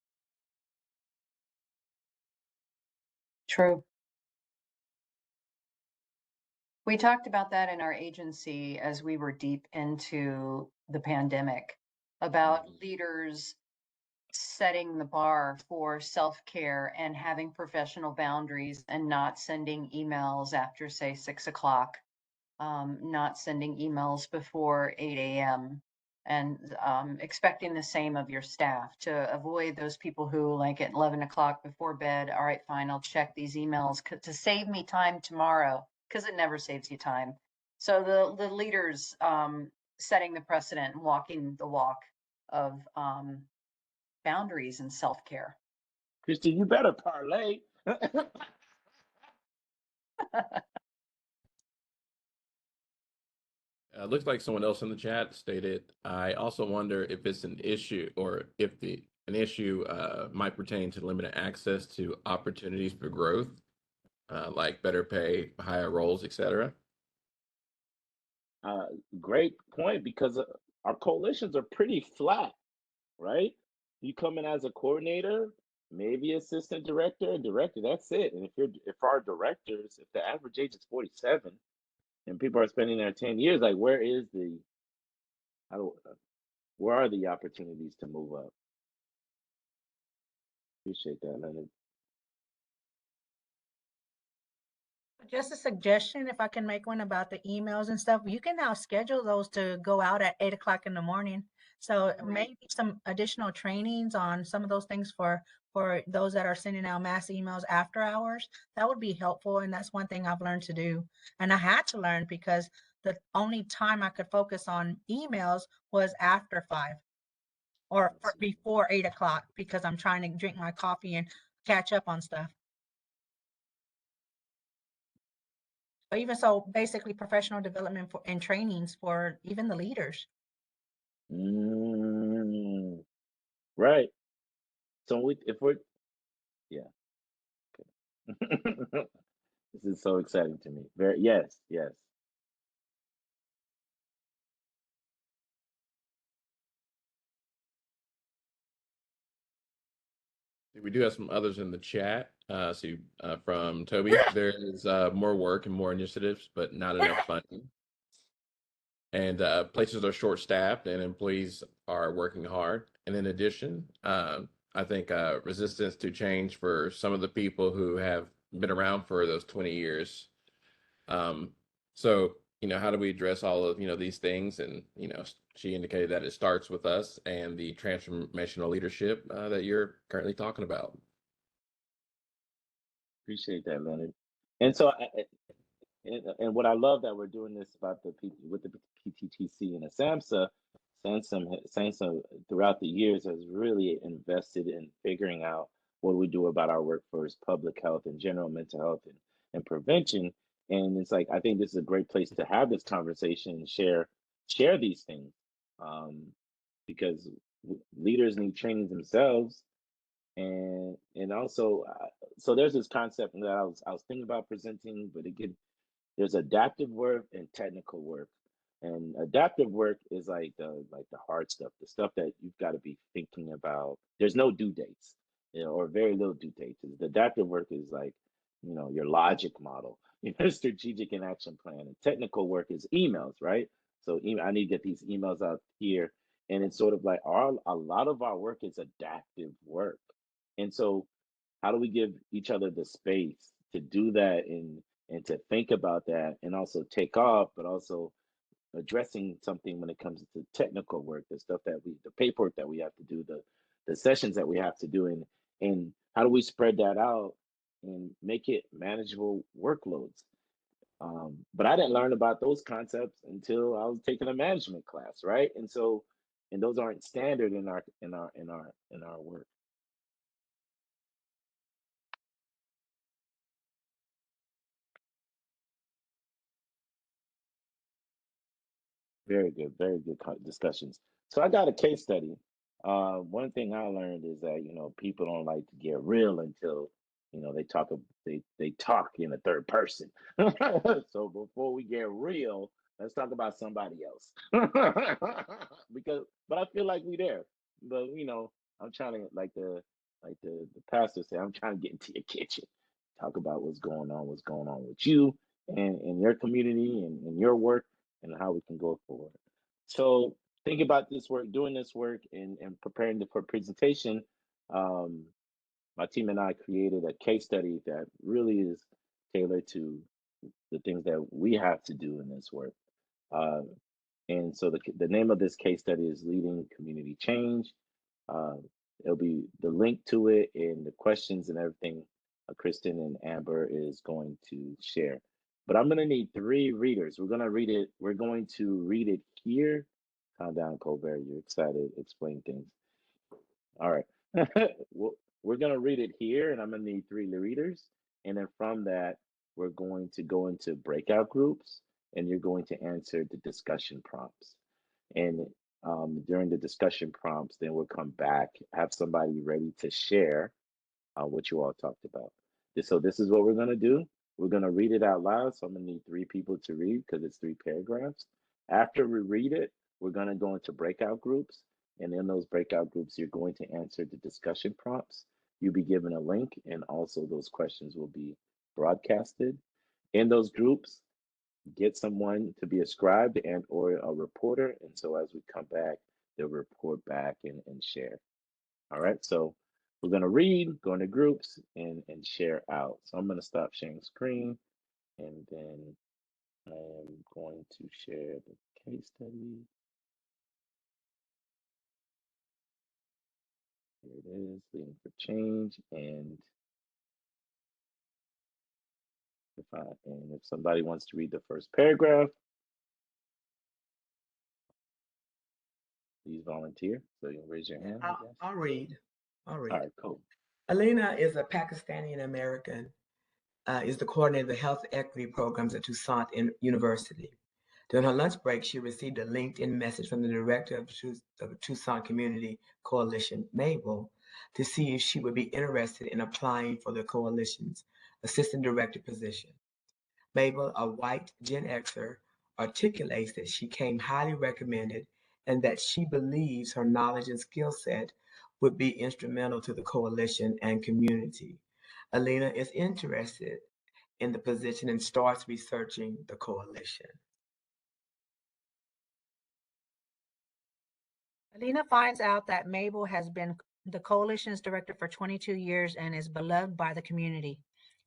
True. We talked about that in our agency as we were deep into the pandemic, about leaders setting the bar for self-care and having professional boundaries and not sending emails after, say, 6 o'clock, not sending emails before 8 a.m. and expecting the same of your staff to avoid those people who like at 11 o'clock before bed, all right, fine, I'll check these emails to save me time tomorrow, because it never saves you time. So the leaders setting the precedent and walking the walk of boundaries and self-care. Christian, you better parlay. Looks like someone else in the chat stated, I also wonder if it's an issue or if an issue might pertain to limited access to opportunities for growth, like better pay, higher roles, etc. Great point, because our coalitions are pretty flat, right? You come in as a coordinator, maybe assistant director, director, that's it. And if our directors, if the average age is 47 and people are spending their 10 years, like how do, where are the opportunities to move up? Appreciate that, Leonard. Just a suggestion, if I can make one about the emails and stuff, you can now schedule those to go out at 8 o'clock in the morning. So maybe some additional trainings on some of those things for those that are sending out mass emails after hours. That would be helpful. And that's one thing I've learned to do. And I had to learn because the only time I could focus on emails was after 5 or before 8 o'clock, because I'm trying to drink my coffee and catch up on stuff. Even so, basically professional development and trainings for even the leaders. Right. So if we're Yeah. This is so exciting to me. Very, yes, yes. We do have some others in the chat. From Toby, there is more work and more initiatives, but not enough funding. And places are short-staffed and employees are working hard. And in addition, I think resistance to change for some of the people who have been around for those 20 years. So, how do we address all of, these things? And, she indicated that it starts with us and the transformational leadership that you're currently talking about. Appreciate that, Leonard. And so, and what I love that we're doing this about with the PTTC and the SAMHSA throughout the years has really invested in figuring out what we do about our workforce, public health, and general mental health and prevention. And it's like I think this is a great place to have this conversation and share these things, because leaders need training themselves, and also so there's this concept that I was thinking about presenting, but again, there's adaptive work and technical work. And adaptive work is like the hard stuff, the stuff that you've got to be thinking about. There's no due dates, or very little due dates. The adaptive work is like, your logic model, your strategic and action plan. And technical work is emails, right? So I need to get these emails out here. And it's sort of like a lot of our work is adaptive work. And so how do we give each other the space to do that and to think about that and also take off, but also addressing something when it comes to technical work, the paperwork that we have to do, the sessions that we have to do, and how do we spread that out and make it manageable workloads? But I didn't learn about those concepts until I was taking a management class, right? And those aren't standard in our work. Very good, discussions. So I got a case study. One thing I learned is that people don't like to get real until they talk in a third person. So before we get real, let's talk about somebody else. But I feel like we there. But I'm trying to the pastor said, I'm trying to get into your kitchen, talk about what's going on with you and in your community and in your work, and how we can go forward. So think about this work, doing this work, and preparing for presentation. My team and I created a case study that really is tailored to the things that we have to do in this work. And so the name of this case study is Leading Community Change. It'll be the link to it and the questions and everything Kristen and Amber is going to share. But I'm going to need 3 readers. We're going to read it here. Calm down, Colbert. You're excited. Explain things. All right. We're going to read it here, and I'm going to need 3 readers. And then from that, we're going to go into breakout groups, and you're going to answer the discussion prompts. And during the discussion prompts, then we'll come back, have somebody ready to share what you all talked about. So this is what we're going to do. We're going to read it out loud. So I'm going to need 3 people to read because it's 3 paragraphs. After we read it, we're going to go into breakout groups. And in those breakout groups, you're going to answer the discussion prompts. You'll be given a link, and also those questions will be broadcasted. In those groups, get someone to be a scribe and or a reporter. And so as we come back, they'll report back and share. All right, so we're going to read, go into groups, and share out. So I'm going to stop sharing screen, and then I am going to share the case study. Here it is, Leading for Change. And if somebody wants to read the first paragraph, please volunteer. So you can raise your hand. I'll read. All right, cool. Alina is a Pakistani American, is the coordinator of the health equity programs at Toussaint University. During her lunch break, she received a LinkedIn message from the director of the Toussaint Community Coalition, Mabel, to see if she would be interested in applying for the coalition's assistant director position. Mabel, a white Gen Xer, articulates that she came highly recommended and that she believes her knowledge and skill set would be instrumental to the coalition and community. Alina is interested in the position and starts researching the coalition. Alina finds out that Mabel has been the coalition's director for 22 years and is beloved by the community.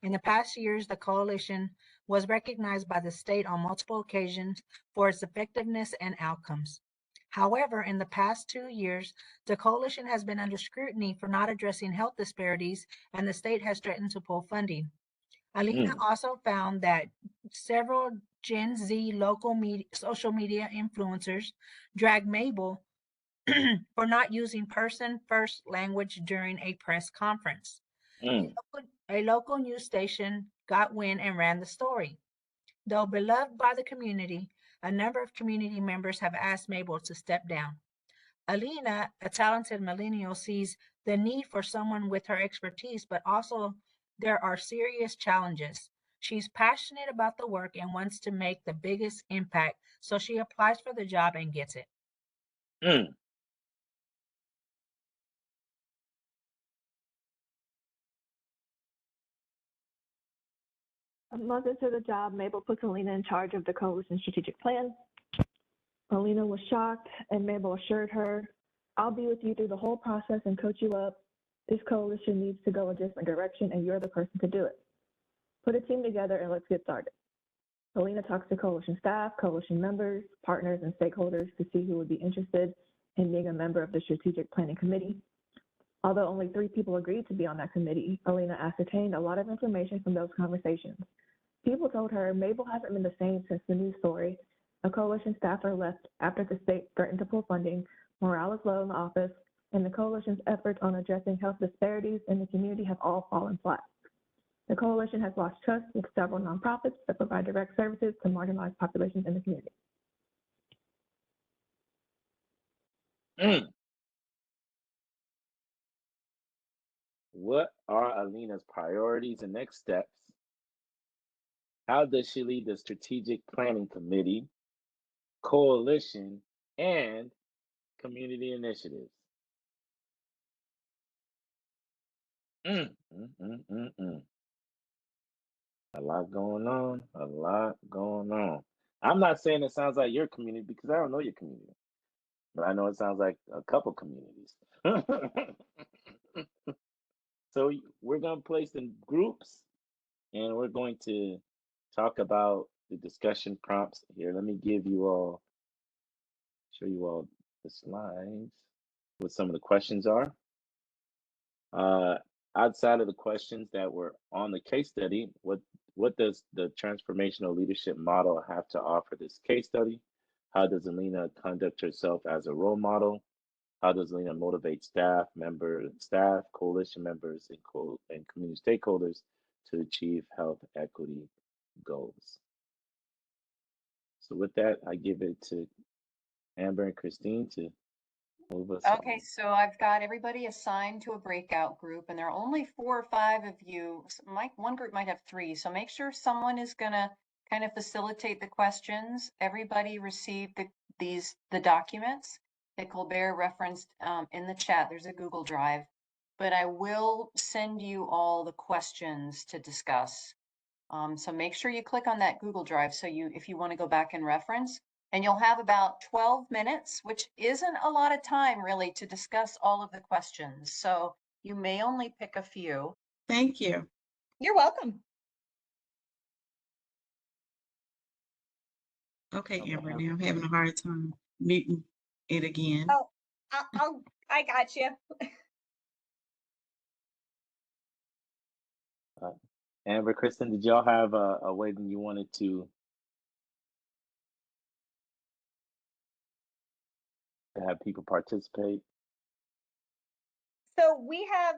In the past years, the coalition was recognized by the state on multiple occasions for its effectiveness and outcomes. However, in the past 2 years, the coalition has been under scrutiny for not addressing health disparities, and the state has threatened to pull funding. Alina also found that several Gen Z local social media influencers drag Mabel for not using person-first language during a press conference. A local news station got wind and ran the story. Though beloved by the community, a number of community members have asked Mabel to step down. Alina, a talented millennial, sees the need for someone with her expertise, but also there are serious challenges. She's passionate about the work and wants to make the biggest impact, so she applies for the job and gets it. A month into the job, Mabel puts Alina in charge of the coalition strategic plan. Alina was shocked, and Mabel assured her, "I'll be with you through the whole process and coach you up. This coalition needs to go a different direction, and you're the person to do it. Put a team together and let's get started." Alina talks to coalition staff, coalition members, partners, and stakeholders to see who would be interested in being a member of the strategic planning committee. Although only 3 people agreed to be on that committee, Alina ascertained a lot of information from those conversations. People told her Mabel hasn't been the same since the news story. A coalition staffer left after the state threatened to pull funding, morale is low in the office, and the coalition's efforts on addressing health disparities in the community have all fallen flat. The coalition has lost trust with several nonprofits that provide direct services to marginalized populations in the community. What are Alina's priorities and next steps? How does she lead the strategic planning committee, coalition, and community initiatives? A lot going on, a lot going on. I'm not saying it sounds like your community because I don't know your community, but I know it sounds like a couple communities. So we're going to place in groups and we're going to talk about the discussion prompts here. Let me show you all the slides, what some of the questions are. Outside of the questions that were on the case study, what does the transformational leadership model have to offer this case study? How does Alina conduct herself as a role model? How does Alina motivate staff, coalition members, and community stakeholders to achieve health equity goals? So with that, I give it to Amber and Christine to move us on. Okay, so I've got everybody assigned to a breakout group, and there are only 4 or 5 of you. One group might have 3, so make sure someone is gonna kind of facilitate the questions. Everybody received the documents that Colbert referenced in the chat. There's a Google Drive, but I will send you all the questions to discuss. So make sure you click on that Google Drive if you want to go back and reference. And you'll have about 12 minutes, which isn't a lot of time really to discuss all of the questions. So you may only pick a few. Thank you. You're welcome. Okay, Amber, now I'm having a hard time muting it again. Oh, I got you. Amber, Kristen, did y'all have a way that you wanted to have people participate? So we have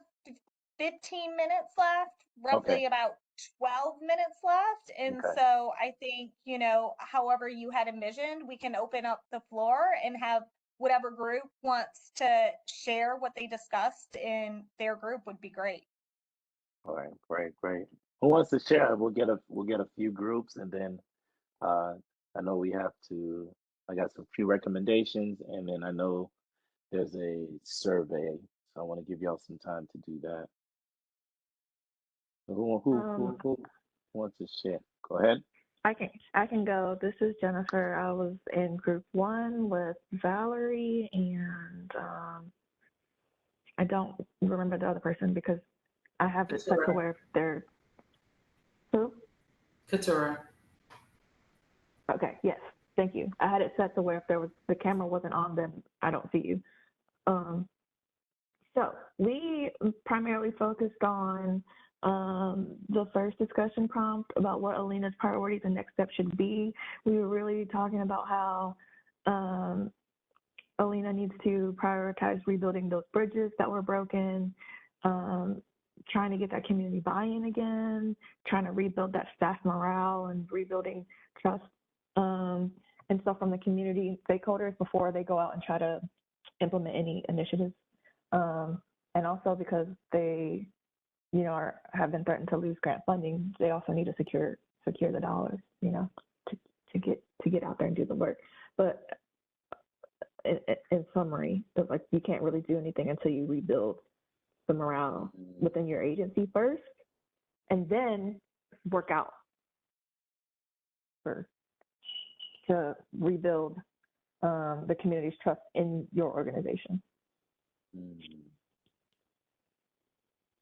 15 minutes left, roughly Okay. about 12 minutes left. And Okay. so I think, however you had envisioned, we can open up the floor and have whatever group wants to share what they discussed in their group would be great. All right, great. Who wants to share? We'll get a few groups, and then I know we have to. I got some few recommendations, and then I know there's a survey, so I want to give y'all some time to do that. So who wants to share? Go ahead. I can go. This is Jennifer. I was in group 1 with Valerie, and I don't remember the other person because I have it set to where they're who? Katura. Okay, yes, thank you. I had it set to where if the camera wasn't on, then I don't see you. So we primarily focused on the first discussion prompt about what Alina's priorities and next steps should be. We were really talking about how Alina needs to prioritize rebuilding those bridges that were broken, trying to get that community buy-in again, trying to rebuild that staff morale and rebuilding trust and stuff from the community stakeholders before they go out and try to implement any initiatives. And also because they, have been threatened to lose grant funding, they also need to secure the dollars, to get out there and do the work. But in summary, it's like you can't really do anything until you rebuild the morale within your agency first, and then work out to rebuild the community's trust in your organization.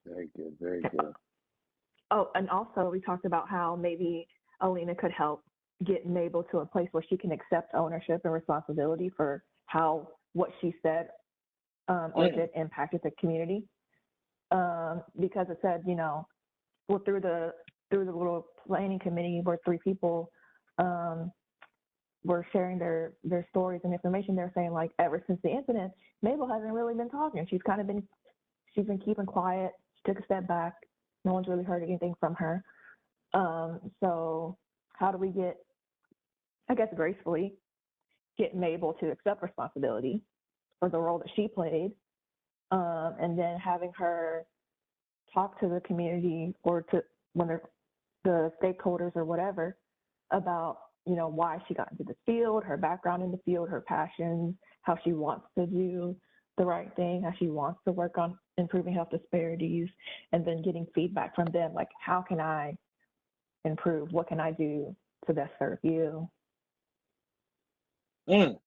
Very good, very good. Oh, and also we talked about how maybe Alina could help get Mabel to a place where she can accept ownership and responsibility for what she said or did impacted the community. Because it said, through the little planning committee where 3 people were sharing their stories and information, they're saying like ever since the incident, Mabel hasn't really been talking. She's been keeping quiet. She took a step back. No one's really heard anything from her. So how do we gracefully get Mabel to accept responsibility for the role that she played, and then having her talk to the community or to the stakeholders or whatever about, why she got into the field, her background in the field, her passions, how she wants to do the right thing, how she wants to work on improving health disparities, and then getting feedback from them, like, how can I improve? What can I do to best serve you? That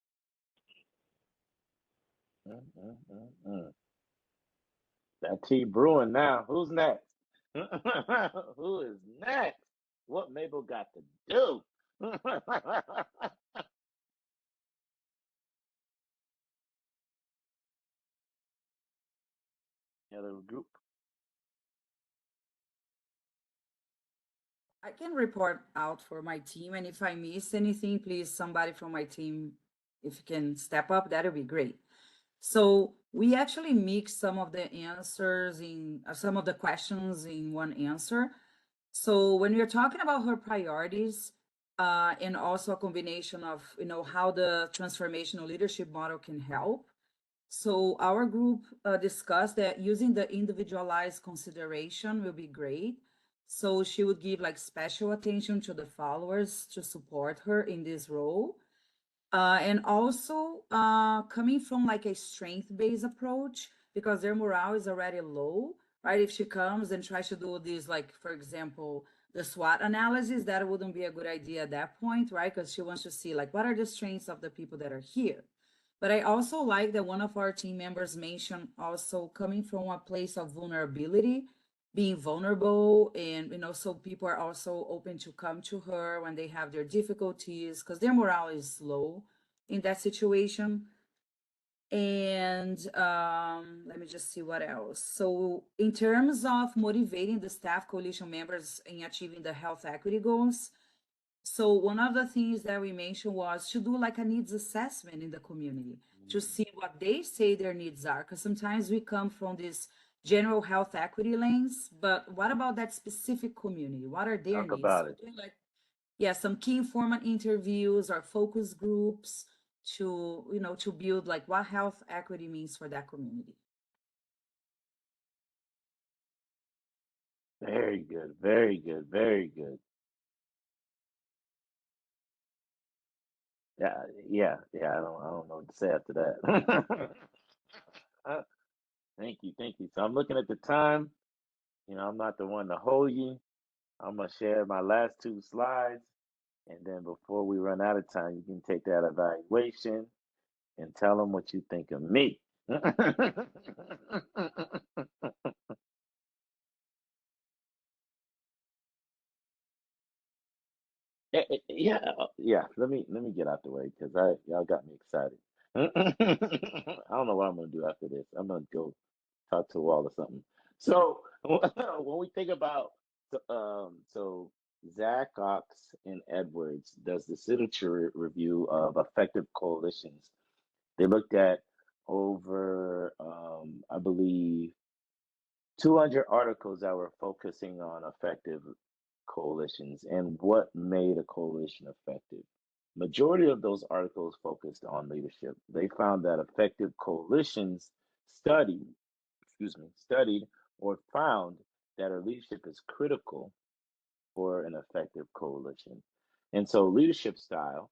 tea brewing now. Who's next? Who is next? What Mabel got to do? Other group. I can report out for my team, and if I miss anything, please, somebody from my team, if you can step up, that would be great. So we actually mix some of the answers in some of the questions in one answer. So when we're talking about her priorities, and also a combination of, how the transformational leadership model can help. So our group discussed that using the individualized consideration will be great. So she would give like special attention to the followers to support her in this role. And also coming from like a strength-based approach, because their morale is already low, right? If she comes and tries to do this, like, for example, the SWOT analysis, that wouldn't be a good idea at that point, right? Because she wants to see like, what are the strengths of the people that are here? But I also like that one of our team members mentioned also coming from a place of vulnerability, being vulnerable, and so people are also open to come to her when they have their difficulties because their morale is low in that situation. And let me just see what else. So in terms of motivating the staff coalition members in achieving the health equity goals, so one of the things that we mentioned was to do like a needs assessment in the community to see what they say their needs are. Because sometimes we come from this general health equity lens, but what about that specific community? What are their needs? About So it. doing like, some key informant interviews or focus groups to, to build like what health equity means for that community. Very good, very good, very good. Yeah, yeah. I don't know what to say after that. Uh, Thank you, thank you. So I'm looking at the time. I'm not the one to hold you. I'm gonna share my last two slides, and then before we run out of time, you can take that evaluation and tell them what you think of me. Yeah, yeah. Let me get out the way because y'all got me excited. I don't know what I'm gonna do after this. I'm gonna go talk to a wall or something. So when we think about so Zach Cox and Edwards does this literature review of effective coalitions. They looked at over I believe 200 articles that were focusing on effective coalitions and what made a coalition effective. Majority of those articles focused on leadership. They found that effective coalitions studied, studied or found that our leadership is critical for an effective coalition. And so leadership style,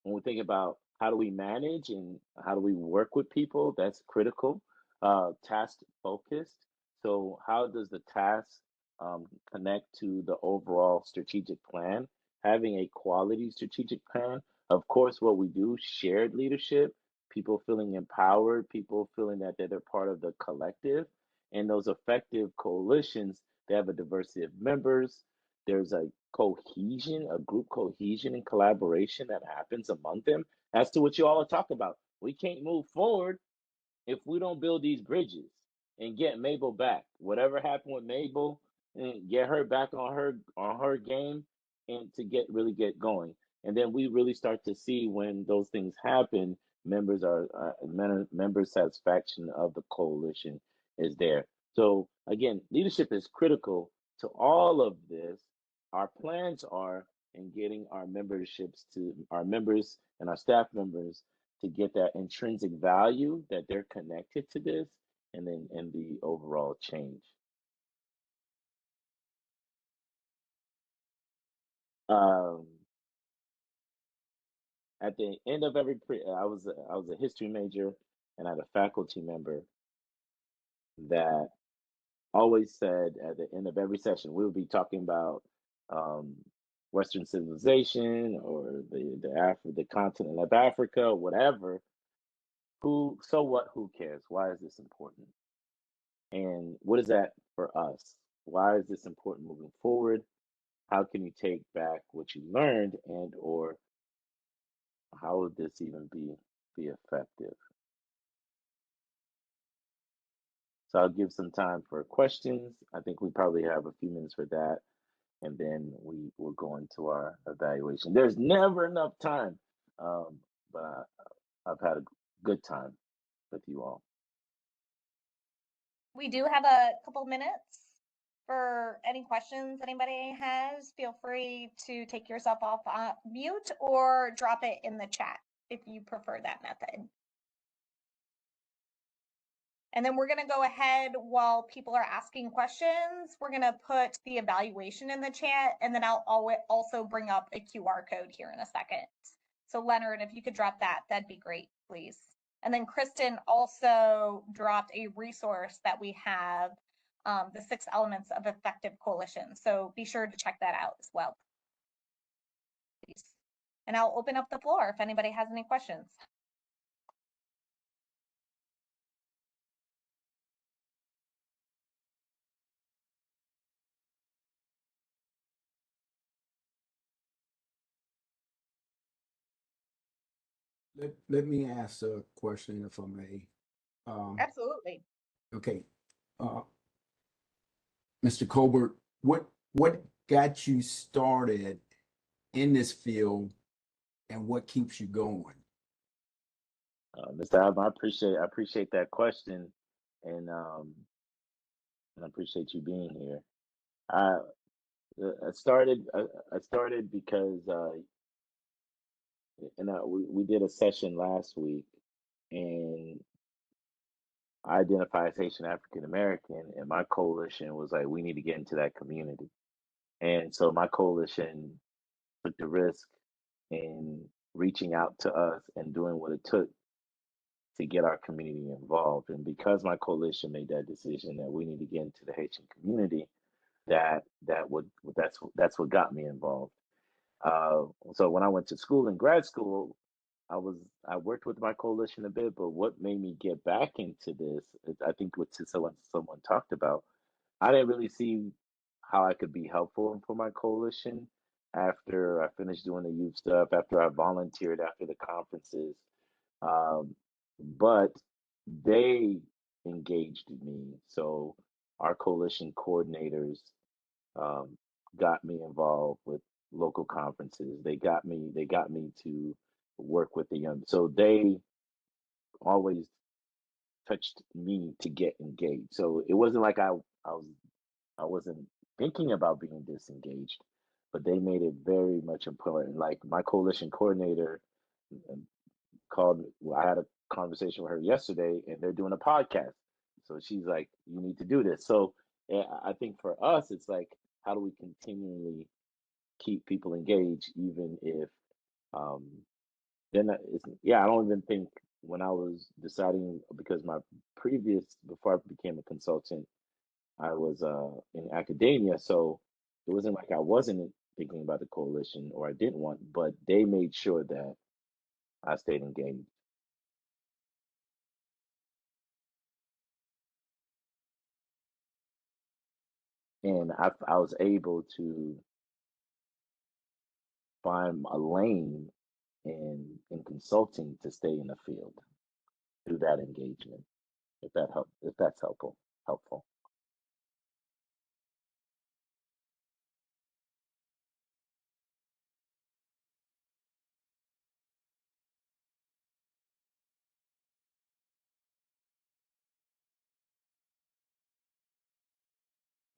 when we think about how do we manage and how do we work with people, that's critical. Task focused. So, how does the task connect to the overall strategic plan? Having a quality strategic plan. Of course, what we do, shared leadership, people feeling empowered, people feeling that they're part of the collective. And those effective coalitions, they have a diversity of members. There's a cohesion, a group cohesion and collaboration that happens among them. As to what you all are talking about, we can't move forward if we don't build these bridges and get Mabel back. Whatever happened with Mabel, and get her back on her game, and to get going. And then we really start to see when those things happen, member satisfaction of the coalition is there. So again, leadership is critical to all of this. Our plans are in getting our members and our staff members to get that intrinsic value that they're connected to this and then and the overall change. Um, at the end of every I was a history major and I had a faculty member that always said at the end of every session we would be talking about um, Western civilization or the continent of Africa or whatever. Who so what? Who cares? Why is this important? And what is that for us? Why is this important moving forward? How can you take back what you learned and or how would this even be effective? So I'll give some time for questions. I think we probably have a few minutes for that, and then we will go into our evaluation. There's never enough time, um, but I've had a good time with you all. We do have a couple minutes for any questions anybody has. Feel free to take yourself off mute or drop it in the chat if you prefer that method. And then we're going to go ahead while people are asking questions. We're going to put the evaluation in the chat, and then I'll also bring up a QR code here in a second. So Leonard, if you could drop that, that'd be great, please. And then Kristen also dropped a resource that we have, the 6 elements of effective coalition. So be sure to check that out as well, please. And I'll open up the floor if anybody has any questions. Let me ask a question if I may. Absolutely. Okay. Mr. Colbert, what got you started in this field and what keeps you going? Mr. Alvin, I appreciate that question, and I appreciate you being here. I I started because and we did a session last week, and I identify as Haitian African American, and my coalition was like, we need to get into that community. And so my coalition took the risk in reaching out to us and doing what it took to get our community involved. And because my coalition made that decision that we need to get into the Haitian community, that's what got me involved. So when I went to school in grad school, I worked with my coalition a bit, but what made me get back into this, I think what someone talked about, I didn't really see how I could be helpful for my coalition after I finished doing the youth stuff, after I volunteered after the conferences. Um, but they engaged me. So our coalition coordinators um, got me involved with local conferences. They got me to work with the young. So they always touched me to get engaged. So it wasn't like I wasn't thinking about being disengaged, but they made it very much important. Like my coalition coordinator um, called. Well, I had a conversation with her yesterday, and they're doing a podcast. So she's like, "You need to do this." So I think for us, it's like, how do we continually keep people engaged, even if um, then it's, yeah, I don't even think when I was deciding because my previous before I became a consultant, I was in academia, so it wasn't like I wasn't thinking about the coalition or I didn't want, but they made sure that I stayed engaged. And I was able to find a lane in consulting to stay in the field through that engagement. If that's helpful.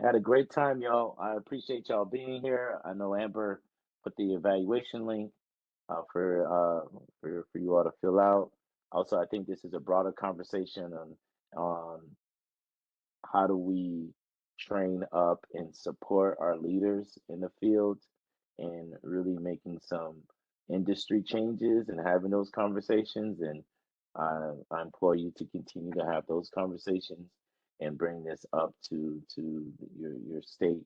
I had a great time, y'all. I appreciate y'all being here. I know Amber put the evaluation link for you all to fill out. Also, I think this is a broader conversation on how do we train up and support our leaders in the field and really making some industry changes and having those conversations. And I implore you to continue to have those conversations and bring this up to your state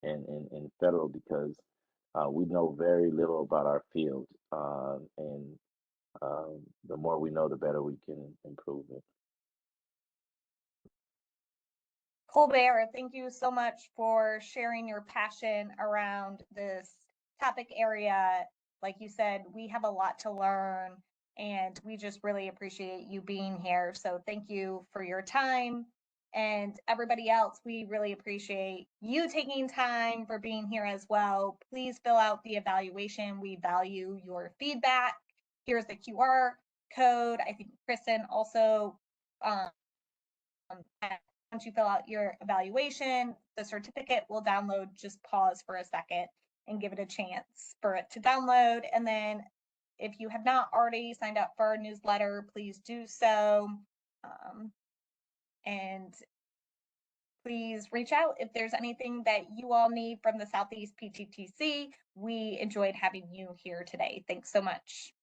and federal because we know very little about our field. And the more we know, the better we can improve it. Colbert, thank you so much for sharing your passion around this topic area. Like you said, we have a lot to learn and we just really appreciate you being here. So thank you for your time. And everybody else, we really appreciate you taking time for being here as well. Please fill out the evaluation. We value your feedback. Here's the QR code. I think Kristen also once you fill out your evaluation, the certificate will download. Just pause for a second and give it a chance for it to download. And then if you have not already signed up for our newsletter, please do so. And please reach out if there's anything that you all need from the Southeast PTTC. We enjoyed having you here today. Thanks so much.